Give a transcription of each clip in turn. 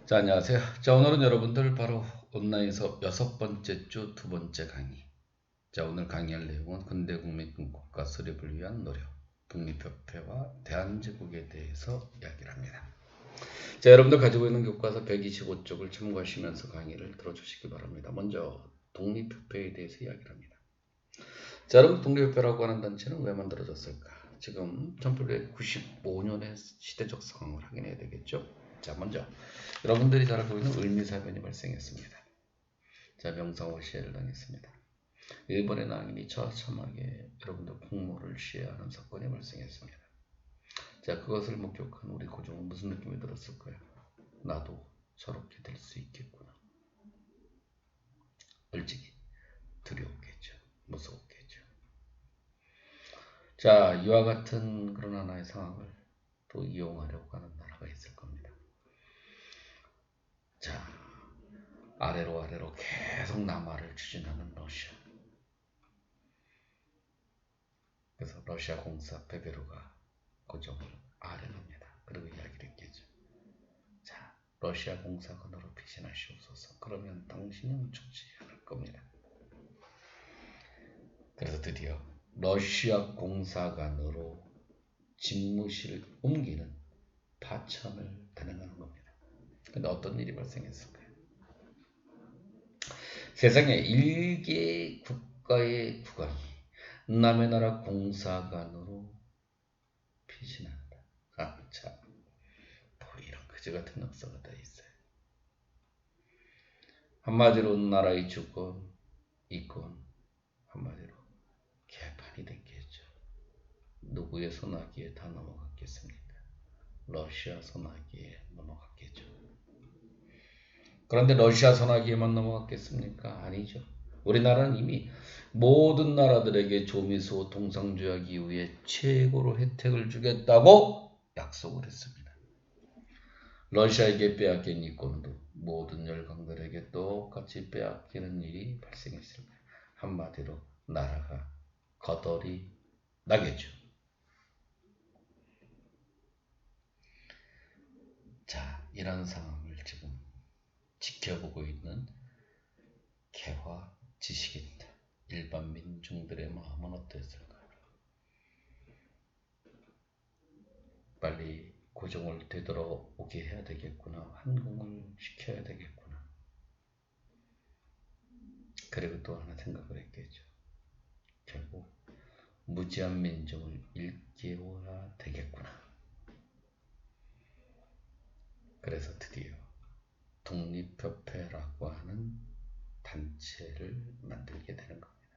자, 안녕하세요. 자, 오늘은 여러분들 바로 온라인 수업 6번째 주 2번째 강의. 자, 오늘 강의할 내용은 근대 국민국가 수립을 위한 노력, 독립협회와 대한제국에 대해서 이야기를 합니다. 자, 여러분들 가지고 있는 교과서 125쪽을 참고하시면서 강의를 들어주시기 바랍니다. 먼저 독립협회에 대해서 이야기를 합니다. 자, 여러분 독립협회라고 하는 단체는 왜 만들어졌을까? 지금 1895년의 시대적 상황을 확인해야 되겠죠? 자, 먼저 여러분들이 잘 알고 있는 을미사변이 발생했습니다. 자, 명상호 시해를 당했습니다. 일본의 낭인이 처참하게 여러분들 공모를 시해하는 사건이 발생했습니다. 자, 그것을 목격한 우리 고종은 무슨 느낌이 들었을까요? 나도 저렇게 될 수 있겠구나. 솔직히 두려웠겠죠. 무서웠겠죠. 자, 이와 같은 그런 하나의 상황을 또 이용하려고 하는 나라가 있을 겁니다. 자, 아래로 계속 남하를 추진하는 러시아. 그래서 러시아 공사 베베르가 고종을 아련합니다. 그리고 이야기를 했겠죠. 자, 러시아 공사관으로 피신하시옵소서. 그러면 당신은 죽지 않을 겁니다. 그래서 드디어 러시아 공사관으로 집무실을 옮기는 파천을 단행하는 겁니다. 근데 어떤 일이 발생했을까요? 세상에 1개 국가의 국왕이 남의 나라 공사관으로 피신한다. 아, 참. 뭐 이런 그지 같은 역사가 다 있어요. 한마디로 나라의 주권, 이권, 한마디로 개판이 됐겠죠. 누구의 손아귀에 다 넘어갔겠습니까? 러시아 손아귀에 넘어갔겠죠. 그런데 러시아 손아귀에만 넘어갔겠습니까? 아니죠. 우리나라는 이미 모든 나라들에게 조미소 통상조약 이후에 최고로 혜택을 주겠다고 약속을 했습니다. 러시아에게 빼앗긴 이권도 모든 열강들에게 똑같이 빼앗기는 일이 발생했을 거예요. 한마디로 나라가 거덜이 나겠죠. 자, 이런 상황을 지금 지켜보고 있는 개화 지식인들, 일반 민중들의 마음은 어땠을까요? 빨리 고종을 되돌아오게 해야 되겠구나. 환공을 시켜야 되겠구나. 그리고 또 하나 생각을 했겠죠. 결국 무지한 민족을 일깨워야 되겠구나. 그래서 드디어 독립협회라고 하는 단체를 만들게 되는 겁니다.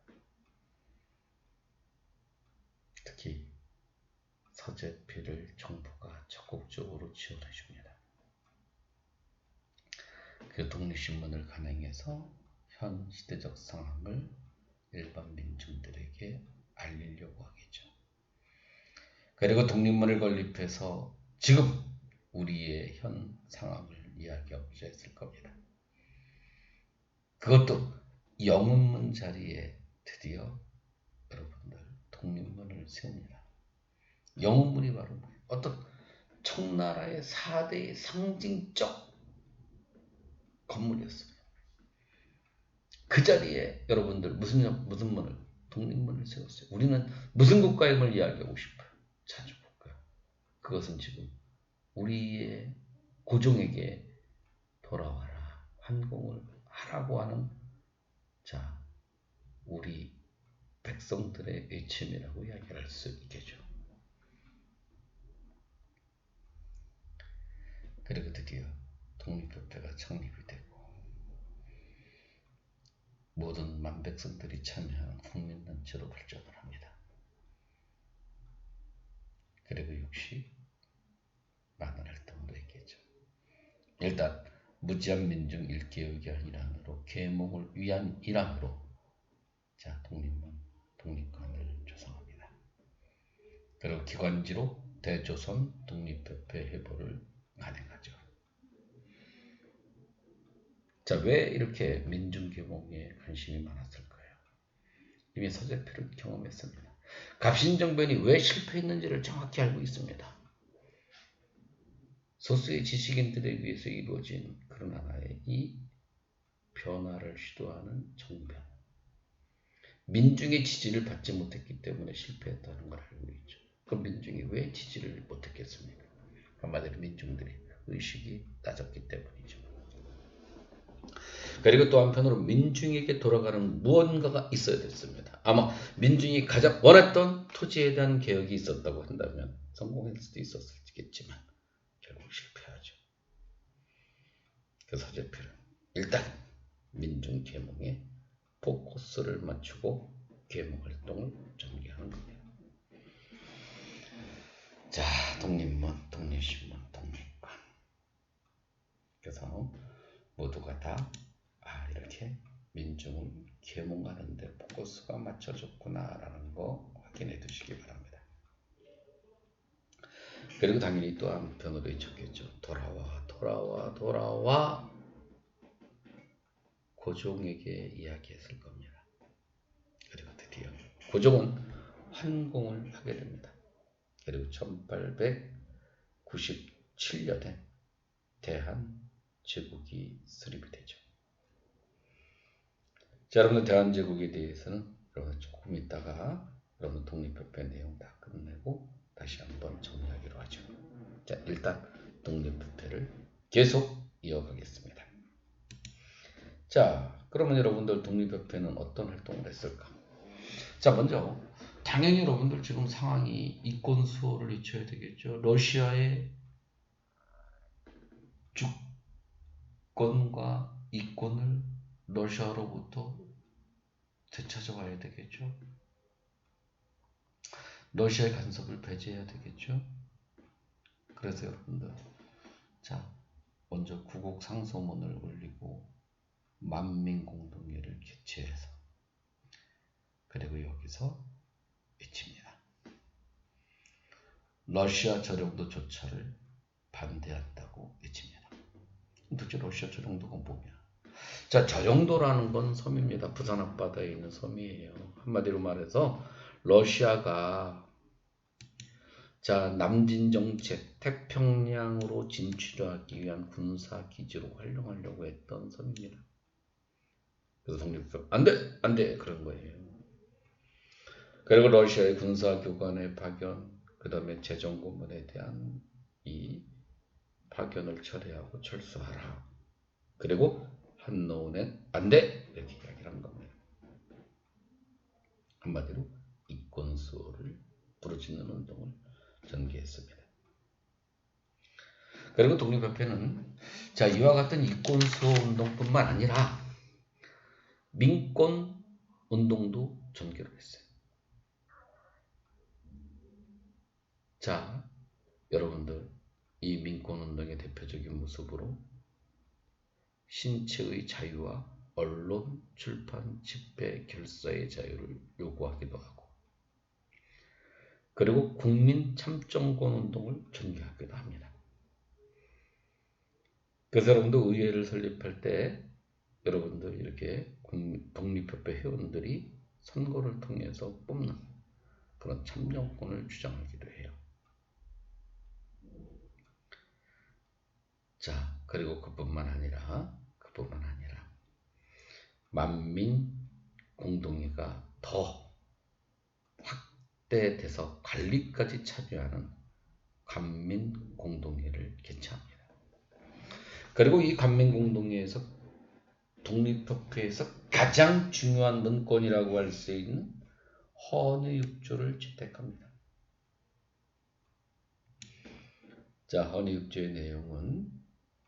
특히 서재필을 정부가 적극적으로 지원해 줍니다. 그 독립신문을 간행해서 현 시대적 상황을 일반 민중들에게 알리려고 하겠죠. 그리고 독립문을 건립해서 지금 우리의 현 상황을 이야기하고자 했을 겁니다. 그것도 영문문 자리에 드디어 여러분들 독립문을 세웁니다. 영문문이 바로 어떤 청나라의 4대의 상징적 건물이었습니다. 그 자리에 여러분들 무슨 문을? 독립문을 세웠어요. 우리는 무슨 국가임을 이야기하고 싶어요? 자주국가. 그것은 지금 우리의 고종에게 돌아와라. 환공을 하라고 하는 자, 우리 백성들의 외침이라고 이야기할 수 있겠죠. 그리고 드디어 독립협회가 창립이 되고 모든 만백성들이 참여하는 국민단체로 발전을 합니다. 그리고 역시 많은 활동도 했겠죠. 일단 무지한 민중 일깨우기 일환으로 계몽을 위한 일환으로 자, 독립문, 독립관을 조성합니다. 그리고 기관지로 대조선 독립협회 회보를 간행하죠. 자, 왜 이렇게 민중계몽에 관심이 많았을까요? 이미 서재필은 경험했습니다. 갑신정변이 왜 실패했는지를 정확히 알고 있습니다. 소수의 지식인들에 의해서 이루어진 그런 하나의 이 변화를 시도하는 정변. 민중의 지지를 받지 못했기 때문에 실패했다는 걸 알고 있죠. 그럼 민중이 왜 지지를 못했겠습니까? 한마디로 민중들의 의식이 낮았기 때문이죠. 그리고 또 한편으로 민중에게 돌아가는 무언가가 있어야 됐습니다. 아마 민중이 가장 원했던 토지에 대한 개혁이 있었다고 한다면 성공할 수도 있었겠지만 결국 실패하죠. 그 서재필은 일단 민중 계몽에 포커스를 맞추고 계몽 활동을 전개하는 겁니다. 자, 독립문, 독립신문, 독립관. 그래서 모두가 다 이렇게 민중을 계몽하는데 포커스가 맞춰졌구나라는 거 확인해 두시기 바랍니다. 그리고 당연히 또 한편으로 있었겠죠. 돌아와 고종에게 이야기했을 겁니다. 그리고 드디어 고종은 환공을 하게 됩니다. 그리고 1897년에 대한제국이 수립이 되죠. 자, 여러분들 대한제국에 대해서는 여러분 조금 있다가 여러분 독립협회 내용 다 끝내고 다시 한번 정리하기로 하죠. 자, 일단 독립협회를 계속 이어가겠습니다. 자, 그러면 여러분들 독립협회는 어떤 활동을 했을까? 자, 먼저 당연히 여러분들 지금 상황이 이권 수호를 잊혀야 되겠죠. 러시아의 주권과 이권을 러시아로부터 되찾아와야 되겠죠. 러시아의 간섭을 배제해야 되겠죠. 그래서 여러분들 자, 먼저 구국 상소문을 올리고 만민공동회를 개최해서 그리고 여기서 외칩니다. 러시아 저령도 조차를 반대한다고 외칩니다. 도대체 러시아 저령도가 뭐냐? 자, 저령도라는 건 섬입니다. 부산 앞바다에 있는 섬이에요. 한마디로 말해서 러시아가 자, 남진 정책 태평양으로 진출하기 위한 군사 기지로 활용하려고 했던 섬입니다. 그래서 독립협 안돼 그런 거예요. 그리고 러시아의 군사 교관의 파견, 그 다음에 재정 고문에 대한 이 파견을 철회하고 철수하라. 그리고 한노은은 안돼 이렇게 이야기를 한 겁니다. 한마디로 이권 수호를 부르짖는 운동을 전개했습니다. 그리고 독립협회는 자, 이와 같은 이권 수호 운동뿐만 아니라 민권 운동도 전개를 했어요. 자, 여러분들 이 민권 운동의 대표적인 모습으로 신체의 자유와 언론, 출판, 집회, 결사의 자유를 요구하기도 하고 그리고 국민 참정권 운동을 전개하기도 합니다. 그래서 여러분들 의회를 설립할 때 여러분들 이렇게 독립협회 회원들이 선거를 통해서 뽑는 그런 참정권을 주장하기도 해요. 자, 그리고 그뿐만 아니라 만민 공동회가 더 확대돼서 관리까지 참여하는 관민 공동회를 개최합니다. 그리고 이 관민 공동회에서 독립협회에서 가장 중요한 문건이라고 할 수 있는 헌의육조를 채택합니다. 자, 헌의육조의 내용은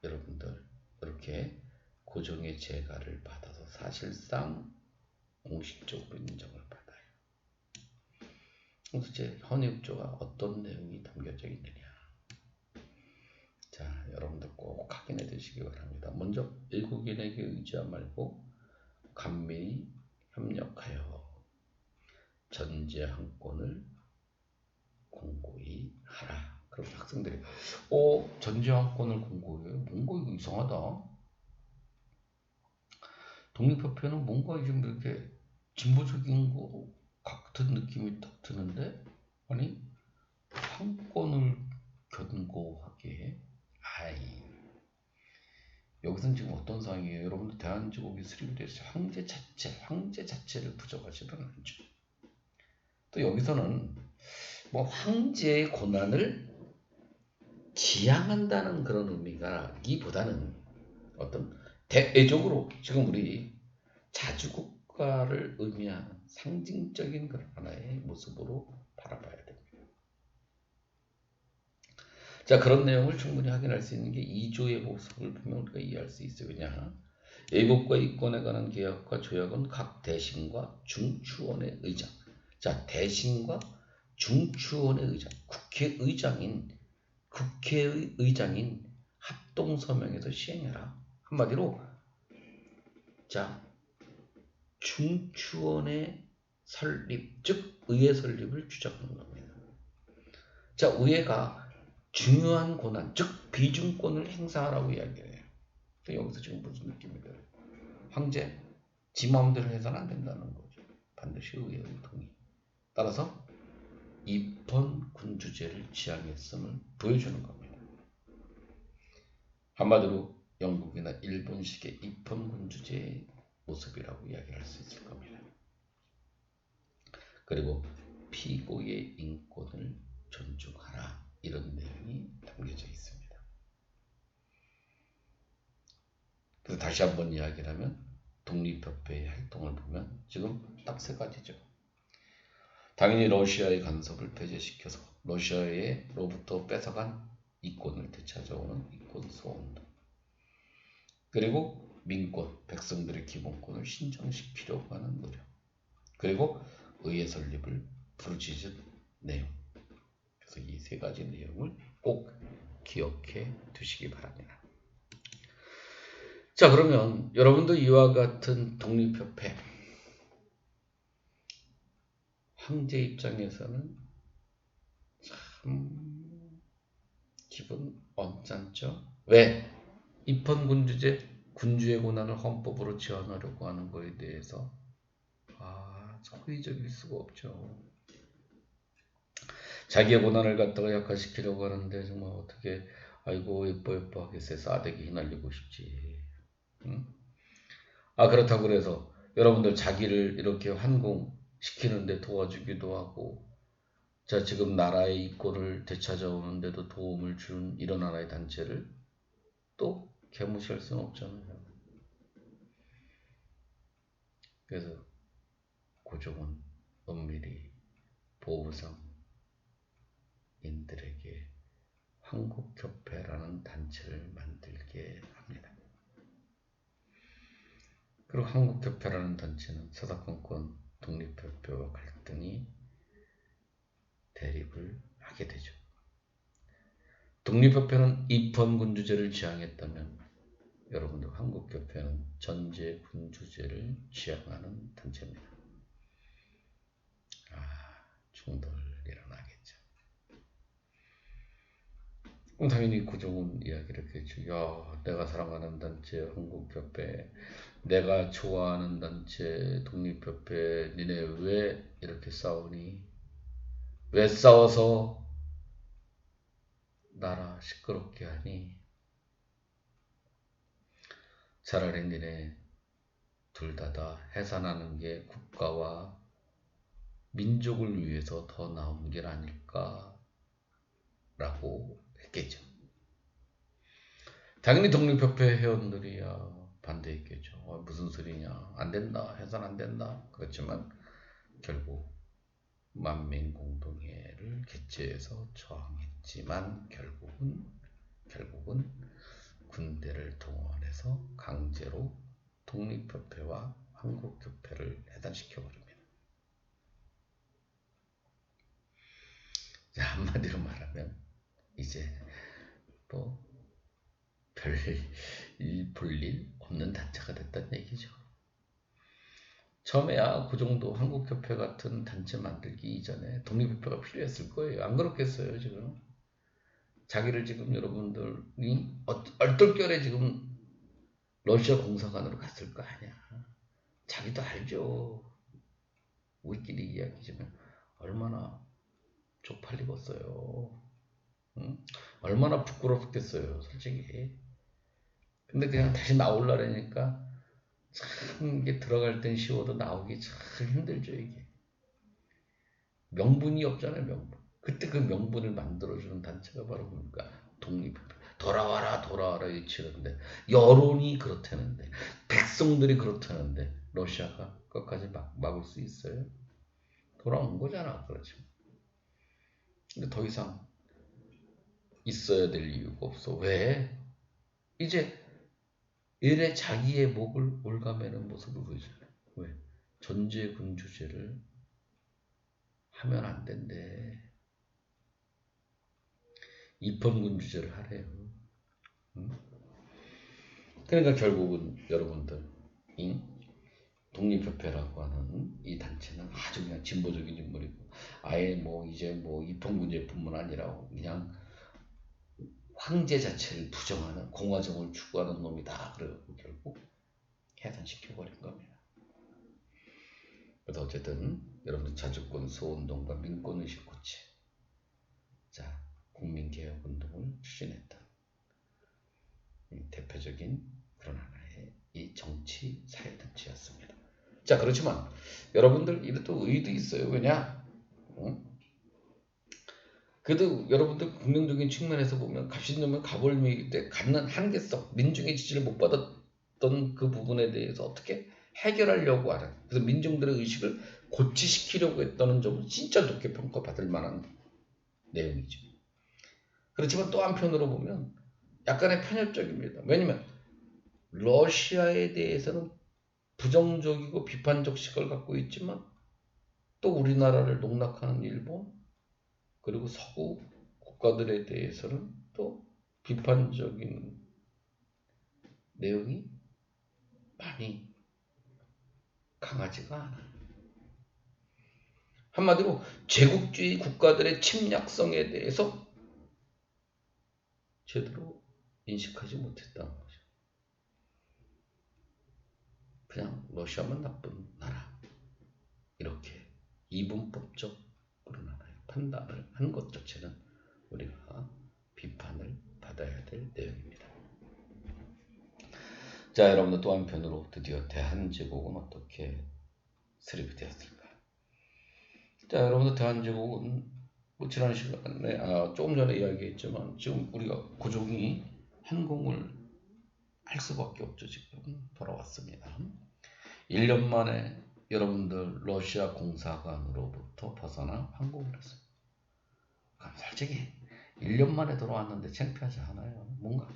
여러분들 이렇게 고종의 재가를 받아서 사실상 공식적으로 인정을 받아요. 도대체 헌의육조가 어떤 내용이 담겨져 있느냐? 자, 여러분들 꼭 확인해 두시기 바랍니다. 먼저 일국인에게 의지하지 말고 간민이 협력하여 전제 항권을 공고히 하라. 그럼 학생들이 전제 항권을 공고히 뭔가 이거 이상하다. 독립협회는 뭔가 좀 이렇게 진보적인 거 같은 느낌이 딱 드는데 아니 항권을 견고하게 아이, 여기서는 지금 어떤 상황이에요? 여러분들 대한제국이 수립이 돼서 황제 자체를 부정하지는 않죠. 또 여기서는 뭐 황제의 고난을 지향한다는 그런 의미가기보다는 어떤 대외적으로 지금 우리 자주국가를 의미하는 상징적인 그런 하나의 모습으로 바라봐야 됩니다. 자, 그런 내용을 충분히 확인할 수 있는 게 2조의 모습을 보면 우리가 이해할 수 있어요. 왜냐? 예법과 이권에 관한 계약과 조약은 각 대신과 중추원의 의장. 자, 대신과 중추원의 의장, 국회의장인 합동서명에서 시행해라. 한마디로, 자, 중추원의 설립, 즉 의회 설립을 주장하는 겁니다. 자, 의회가 중요한 권한, 즉 비중권을 행사하라고 이야기해요. 여기서 지금 무슨 느낌이 들어요? 황제, 지 마음대로 해서는 안 된다는 거죠. 반드시 의회의 동의. 따라서 입헌군주제를 지향했음을 보여주는 겁니다. 한마디로 영국이나 일본식의 입헌군주제의 모습이라고 이야기할 수 있을 겁니다. 그리고 피고의 인권을 존중하라, 이런 내용이 담겨져 있습니다. 그래서 다시 한번 이야기를 하면 독립협회의 활동을 보면 지금 딱 세 가지죠. 당연히 러시아의 간섭을 배제시켜서 러시아로부터 뺏어간 이권을 되찾아오는 이권 소운동, 그리고 민권, 백성들의 기본권을 신장시키려고 하는 노력, 그리고 의회 설립을 부르짖은 내용. 그래서 이 세 가지 내용을 꼭 기억해 두시기 바랍니다. 자, 그러면 여러분도 이와 같은 독립협회, 황제 입장에서는 참 기분 언짢죠. 왜? 입헌군주제, 군주의 권한을 헌법으로 제한하려고 하는 거에 대해서 호의적일 수가 없죠. 자기의 권한을 갖다가 약화시키려고 하는데 정말 어떻게 아이고 예뻐 하겠어요. 싸대기 휘날리고 싶지. 응? 그렇다고 그래서 여러분들 자기를 이렇게 환공시키는데 도와주기도 하고, 자, 지금 나라의 이권을 되찾아오는데도 도움을 주는 이런 하나의 단체를 또 개무시할 수는 없잖아요. 그래서 고종은 은밀히 보부상인들에게 한국협회라는 단체를 만들게 합니다. 그리고 한국협회라는 단체는 서사건권 독립협회와 갈등이 대립을 하게 되죠. 독립협회는 입헌군주제를 지향했다면 여러분들 한국협회는 전제군주제를 지향하는 단체입니다. 충돌 일어나겠죠. 그럼 당연히 고종은 이야기를 했겠죠. 야, 내가 사랑하는 단체 한국협회, 내가 좋아하는 단체 독립협회, 니네 왜 이렇게 싸우니? 왜 싸워서 나라 시끄럽게 하니? 차라리 니네 둘 다 해산하는 게 국가와 민족을 위해서 더 나은 길 아닐까 라고 했겠죠. 당연히 독립협회 회원들이 반대했겠죠. 무슨 소리냐, 안 된다, 해산 안 된다. 그렇지만 결국 만민공동회를 개최해서 저항했지만 결국은 군대를 동원해서 강제로 독립협회와 한국협회를 해산시켜버립니다. 자, 한마디로 말하면 이제 볼 일 없는 단체가 됐다는 얘기죠. 처음에야 그 정도 한국협회 같은 단체 만들기 이전에 독립협회가 필요했을 거예요. 안 그렇겠어요, 지금? 자기를 지금 여러분들이 얼떨결에 지금 러시아 공사관으로 갔을 거 아니야. 자기도 알죠. 우리끼리 이야기지만 얼마나 쪽팔리겠어요. 응? 얼마나 부끄럽겠어요, 솔직히. 근데 그냥 다시 나오려니까 참 이게 들어갈 땐 쉬워도 나오기 참 힘들죠, 이게. 명분이 없잖아요, 명분. 그때 그 명분을 만들어주는 단체가 바로 뭡니까? 독립협회. 돌아와라, 돌아와라, 이치는데 여론이 그렇다는데, 백성들이 그렇다는데, 러시아가 끝까지 막을 수 있어요? 돌아온 거잖아, 그렇죠. 근데 더 이상 있어야 될 이유가 없어. 왜? 이제 일에 자기의 목을 올가매는 모습을 보여줘요. 왜? 전제군 주제를 하면 안 된대. 입헌군 주제를 하래요. 응? 그러니까 결국은 여러분들 이 독립협회라고 하는 이 단체는 아주 그냥 진보적인 인물이고, 아예 뭐 이제 뭐 입헌군제뿐만 아니라 그냥 황제 자체를 부정하는 공화정을 추구하는 놈이다. 그래갖고 결국 해산시켜버린 겁니다. 그래서 어쨌든 여러분들 자주권 소운동과 민권의식 고체, 자 국민개혁운동을 추진했던 대표적인 그런 하나의 이 정치 사회단체였습니다. 자, 그렇지만 여러분들 이것도 의의도 있어요. 왜냐? 그래도 여러분들 긍정적인 측면에서 보면 갑신정면 가벌미일 때 갖는 한계성, 민중의 지지를 못 받았던 그 부분에 대해서 어떻게 해결하려고 하는, 그래서 민중들의 의식을 고취시키려고 했다는 점은 진짜 높게 평가받을 만한 내용이죠. 그렇지만 또 한편으로 보면 약간의 편협적입니다. 왜냐면 러시아에 대해서는 부정적이고 비판적 시각을 갖고 있지만 또 우리나라를 농락하는 일본, 그리고 서구 국가들에 대해서는 또 비판적인 내용이 많이 강하지가 않아요. 한마디로 제국주의 국가들의 침략성에 대해서 제대로 인식하지 못했다는 거죠. 그냥 러시아만 나쁜 나라, 이렇게 이분법적 그런 하나의 판단을 한 것 자체는 우리가 비판을 받아야 될 내용입니다. 자, 여러분들 또 한편으로 드디어 대한제국은 어떻게 수립이 되었을까? 자, 여러분들 대한제국은 뭐 지난 시간에 조금 전에 이야기했지만 지금 우리가 고종이 한공을 할 수밖에 없죠. 지금 돌아왔습니다. 1년 만에 여러분들 러시아 공사관으로부터 벗어나 항공을 했어요. 그럼 솔직히 1년 만에 돌아왔는데 창피하지 않아요. 뭔가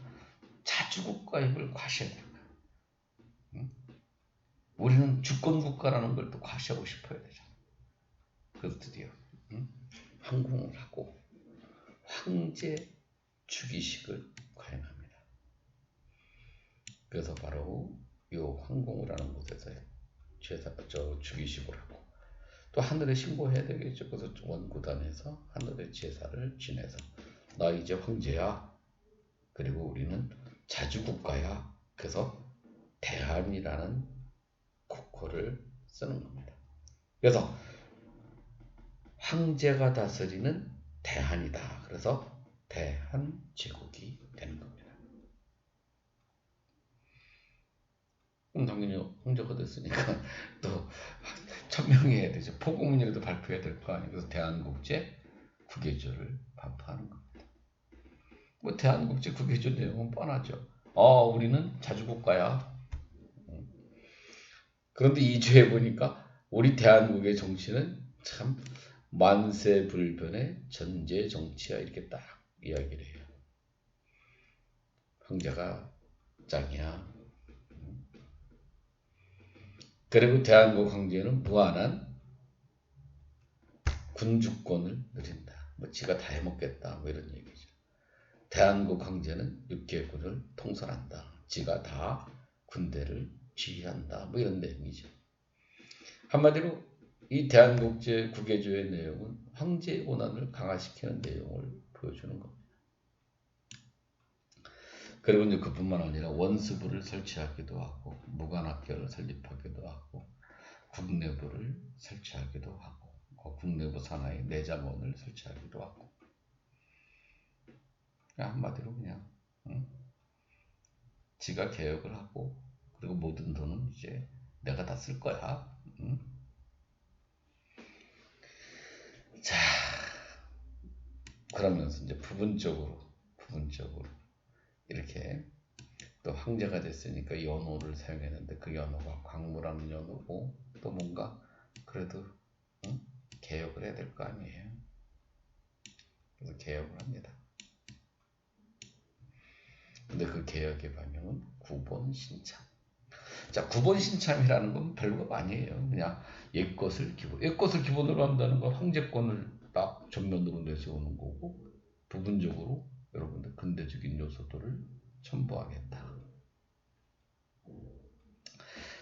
자주국가임을 과시해야 돼요. 응? 우리는 주권국가라는 걸 또 과시하고 싶어야 되잖아. 그래서 드디어 항공을 하고 황제 즉위식을 거행합니다. 그래서 바로 이 황공을 하는 곳에서 즉위식을 하고 또 하늘에 신고해야 되겠죠. 그래서 원구단에서 하늘의 제사를 지내서 나 이제 황제야. 그리고 우리는 자주국가야. 그래서 대한이라는 국호를 쓰는 겁니다. 그래서 황제가 다스리는 대한이다. 그래서 대한제국이 되는 겁니다. 그럼 당연히 황제가 됐으니까 또 천명해야 되죠. 포고문이라도 발표해야 될 거 아니에요. 그래서 대한국제 국외조를 반포하는 겁니다. 뭐 대한국제 국외조 내용은 뻔하죠. 우리는 자주국가야. 그런데 2주에 보니까 우리 대한국의 정치는 참 만세불변의 전제 정치야, 이렇게 딱 이야기를 해요. 황제가 짱이야. 그리고 대한국 황제는 무한한 군주권을 누린다. 뭐 지가 다 해먹겠다. 뭐 이런 얘기죠. 대한국 황제는 육개국을 통솔한다. 지가 다 군대를 지휘한다. 뭐 이런 내용이죠. 한마디로 이 대한국제 국외조의 내용은 황제의 권한을 강화시키는 내용을 보여주는 겁니다. 그리고 이제 그뿐만 아니라 원수부를 설치하기도 하고 무관학교를 설립하기도 하고 국내부를 설치하기도 하고 국내부 산하의 내장원을 설치하기도 하고 그냥 한마디로 그냥 응? 지가 개혁을 하고 그리고 모든 돈은 이제 내가 다 쓸 거야. 응? 자, 그러면서 이제 부분적으로 이렇게 또 황제가 됐으니까 연호를 사용했는데 그 연호가 광무라는 연호고 또 뭔가 그래도 응? 개혁을 해야 될 거 아니에요. 그래서 개혁을 합니다. 근데 그 개혁의 방향은 구본신참. 자, 구본신참이라는 건 별거 아니에요. 그냥 옛것을 기본으로 한다는 건 황제권을 딱 전면으로 내세우는 거고 부분적으로 여러분들 근대적인 요소들을 첨부하겠다.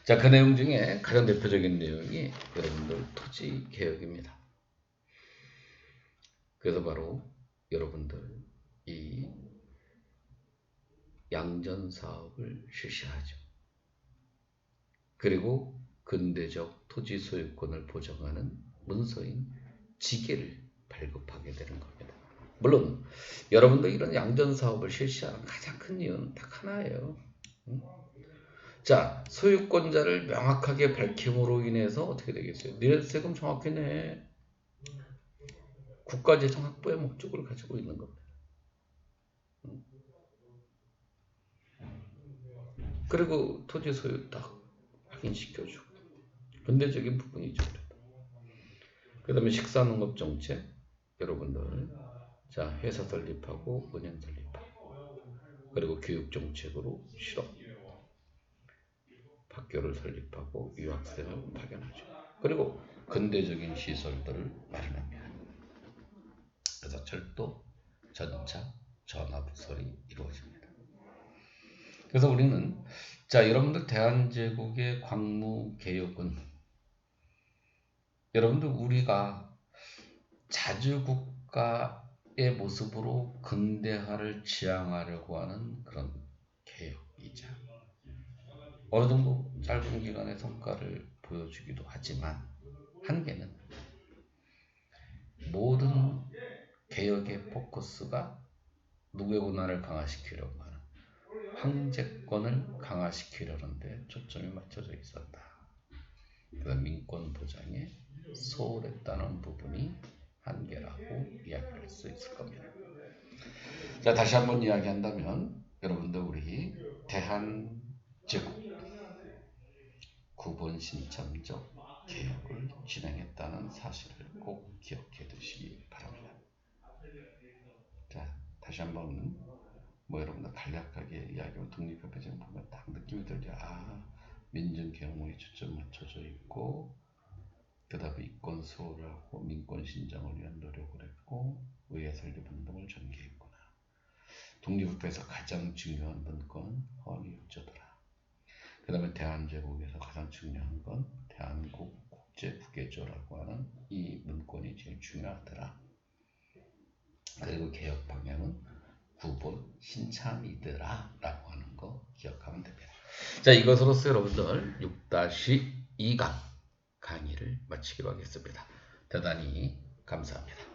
자, 그 내용 중에 가장 대표적인 내용이 여러분들 토지 개혁입니다. 그래서 바로 여러분들 이 양전 사업을 실시하죠. 그리고 근대적 토지 소유권을 보장하는 문서인 지계를 발급하게 되는 겁니다. 물론 여러분들 이런 양전 사업을 실시하는 가장 큰 이유는 딱 하나예요. 자, 소유권자를 명확하게 밝힘으로 인해서 어떻게 되겠어요? 니네 세금 정확히 내. 국가재정 확보의 목적을 가지고 있는 겁니다. 그리고 토지 소유 딱 확인시켜주고 근대적인 부분이죠. 그 다음에 식사농업정책 여러분들 자 회사 설립하고 은행 설립하고 그리고 교육정책으로 실업 학교를 설립하고 유학생을 파견하죠. 그리고 근대적인 시설들을 마련합니다. 그래서 철도, 전차, 전화부설이 이루어집니다. 그래서 우리는 자 여러분들 대한제국의 광무개혁은 여러분들 우리가 자주국가의 모습으로 근대화를 지향하려고 하는 그런 개혁이자 어느 정도 짧은 기간의 성과를 보여주기도 하지만 한계는 모든 개혁의 포커스가 누구의 권한을 강화시키려고 하는 황제권을 강화시키려는데 초점이 맞춰져 있었다. 그래서 민권 보장에 소홀했다는 부분이 한계라고 이야기할 수 있을 겁니다. 자, 다시 한번 이야기한다면 여러분들 우리 대한제국 구본신참적 개혁을 진행했다는 사실을 꼭 기억해 두시기 바랍니다. 자, 다시 한번 여러분들 간략하게 이야기하면 독립협회장 보면 딱 느낌이 들죠. 아, 민정개혁에 초점 맞춰져 있고 그 다음에 이권 수호하고 민권 신장을 위한 노력을 했고 의회 설립 운동을 전개했구나. 독립협회에서 가장 중요한 문건 헌의육조더라. 그 다음에 대한제국에서 가장 중요한 건 대한국 국제국외조라고 하는 이 문건이 제일 중요하더라. 그리고 개혁 방향은 구본 신참이더라 라고 하는 거 기억하면 됩니다. 자, 이것으로서 여러분들 6-2강 강의를 마치기로 하겠습니다. 대단히 감사합니다.